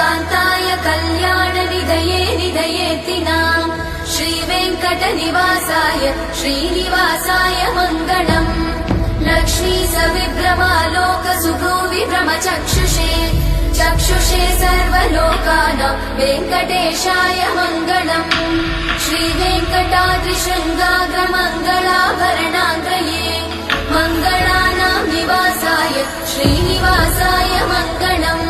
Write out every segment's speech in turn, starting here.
श्रियकान्ताय कल्याणनिधये निधयेतिनाम् श्रीवेङ्कटनिवासाय श्रीनिवासाय मङ्गलम् लक्ष्मी सविभ्रमालोकसुभ्रूविभ्रमचक्षुषे चक्षुषे सर्वलोकानां वेङ्कटेशाय मङ्गलम् श्रीवेङ्कटाद्रिशृङ्गाग्रमङ्गलाभरणाग्रये मङ्गलानां निवासाय श्रीनिवासाय मङ्गलम्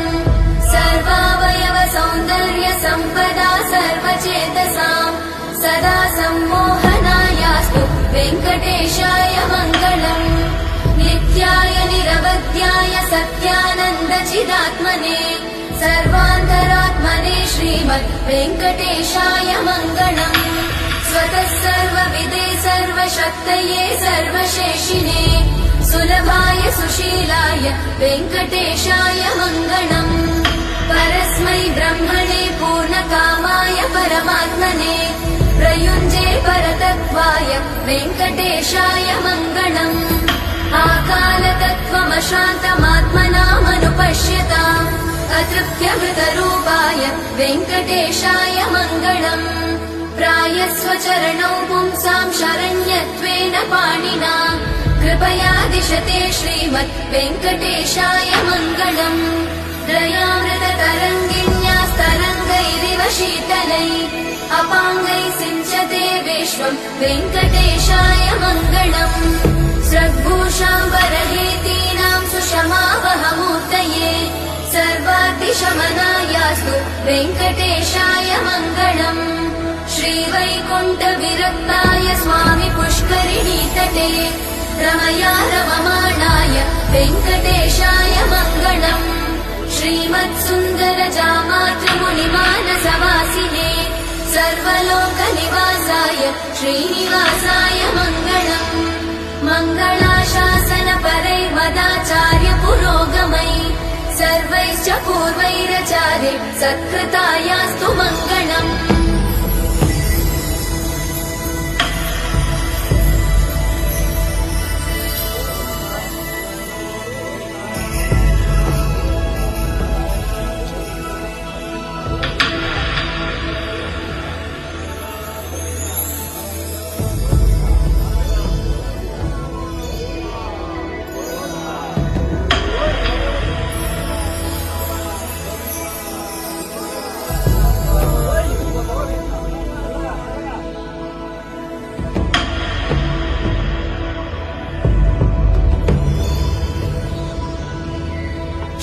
सर्वावयव सौन्दर्य सम्पदा सर्वचेतसां सदा सम्मोहनायास्तु वेङ्कटेशाय मङ्गलम् नित्याय निरवध्याय सत्यानन्दचिदात्मने सर्वान्तरात्मने श्रीमद् वेङ्कटेशाय मङ्गलम् स्वतः सर्वविदे सर्वशक्तये सर्वशेषिणे सुलभाय सुशीलाय वेङ्कटेशाय मङ्गलम् परस्मै ब्रह्मणे पूर्णकामाय परमात्मने प्रयुञ्जे परतत्त्वाय वेङ्कटेशाय मङ्गलम् आकालतत्त्वमशान्तमात्मनामनुपश्यताम् अतृप्त्यमृतरूपाय वेङ्कटेशाय मङ्गलम् प्रायस्वचरणौ पुंसां शरण्यत्वेन पाणिना कृपया दिशते श्रीमद् वेङ्कटेशाय मङ्गलम् दयामृततरङ्गिण्यास्तरङ्गैरिव शीतलैः अपाङ्गैः सिञ्चते विश्वम् वेङ्कटेशाय मङ्गलम् स्रग्भूषाम्बरहेतीनां सुषमावहमूर्तये सर्वाद्रिशमनायास्तु वेङ्कटेशाय मङ्गलम् श्रीवैकुण्ठविरक्ताय स्वामि पुष्करिणीतटे रमया रममाणाय वेङ्कटेशाय मङ्गलम् श्रीमत्सुन्दरजामातृमुनिमानसवासिने सर्वलोकनिवासाय श्रीनिवासाय मङ्गलम् मङ्गलाशासनपरैर्मदाचार्य पुरोगमै सर्वैश्च पूर्वैरचार्य सत्कृतायास्तु मङ्गलम्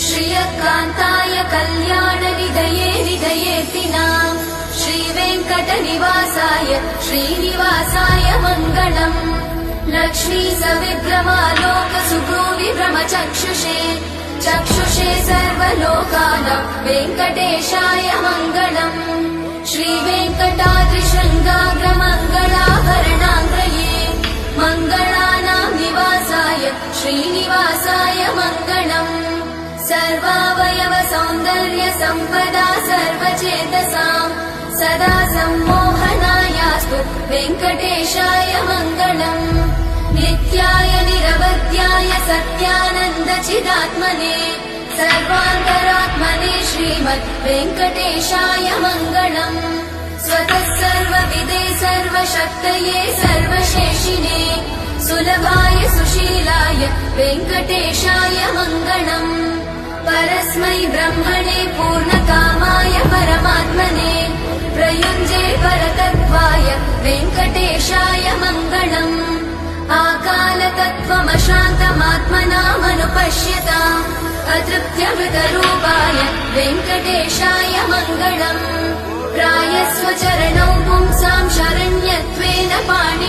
श्रियकान्ताय कल्याणनिधये निधयेतिनाम् श्रीवेङ्कटनिवासाय श्रीनिवासाय मङ्गलम् लक्ष्मी सविभ्रमालोकसुभ्रूविभ्रमचक्षुषे चक्षुषे सर्वलोकानां वेङ्कटेशाय मङ्गलम् श्रीवेङ्कटाद्रिशृङ्गाग्रमङ्गलाभरणाग्रये मङ्गलानां निवासाय श्रीनिवासाय मङ्गलम् सर्वावयव सौन्दर्य सम्पदा सर्वचेतसां सदा सम्मोहनायास्तु वेङ्कटेशाय मङ्गलम् नित्याय निरवध्याय सत्यानन्दचिदात्मने सर्वान्तरात्मने श्रीमद् वेङ्कटेशाय मङ्गलम् स्वतः सर्वविदे सर्वशक्तये सर्वशेषिणे सुलभाय सुशीलाय वेङ्कटेशाय मङ्गलम् परस्मै ब्रह्मणे पूर्णकामाय परमात्मने प्रयुञ्जे परतत्त्वाय वेङ्कटेशाय मङ्गलम् आकालतत्त्वमशान्तमात्मनामनुपश्यताम् अतृप्त्यमृतरूपाय वेङ्कटेशाय मङ्गलम् प्रायस्वचरणौ पुंसां शरण्यत्वेन पाणिना